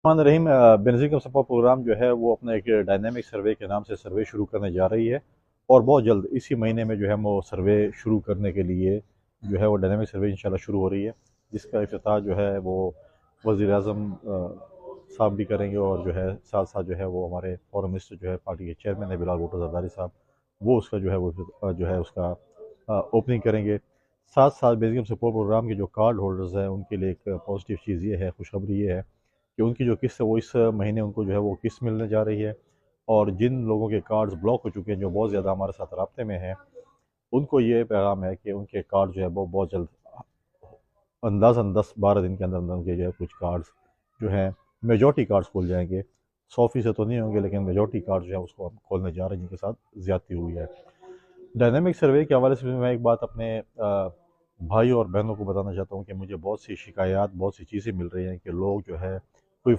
الرحمن الرحیم بینظیر کا سپورٹ پروگرام جو ہے وہ اپنا ایک ڈائنامک سروے کے نام سے سروے شروع کرنے جا رہی ہے، اور بہت جلد اسی مہینے میں جو ہے وہ سروے شروع کرنے کے لیے جو ہے وہ ڈائنامک سروے انشاءاللہ شروع ہو رہی ہے، جس کا افتتاح جو ہے وہ وزیر اعظم صاحب بھی کریں گے، اور جو ہے ساتھ ساتھ جو ہے وہ ہمارے فورم منسٹر جو ہے پارٹی کے چیئرمین ہے بلال بھٹو زرداری صاحب، وہ اس کا جو ہے وہ جو ہے اس کا اوپننگ کریں گے۔ ساتھ ساتھ بیزیکم سپورٹ پروگرام کے جو کارڈ ہولڈرز ہیں ان کے لیے ایک پازیٹیو چیز یہ ہے، خوشخبری یہ ہے کہ ان کی جو قسط ہے وہ اس مہینے ان کو جو ہے وہ قسط ملنے جا رہی ہے، اور جن لوگوں کے کارڈز بلاک ہو چکے ہیں جو بہت زیادہ ہمارے ساتھ رابطے میں ہیں، ان کو یہ پیغام ہے کہ ان کے کارڈ جو ہے وہ بہت جلد اندازاً 10-12 دن کے اندر ان کے جو ہے کچھ کارڈز جو ہیں میجورٹی کارڈز کھول جائیں گے۔ 100% تو نہیں ہوں گے، لیکن میجورٹی کارڈ جو ہے اس کو ہم کھولنے جا رہے ہیں جن کے ساتھ زیادتی ہوئی ہے۔ ڈائنامک سروے کے حوالے سے میں ایک بات اپنے بھائیوں اور بہنوں کو بتانا چاہتا ہوں کہ مجھے بہت سی شکایات، بہت سی چیزیں مل رہی ہیں کہ لوگ جو ہے کوئی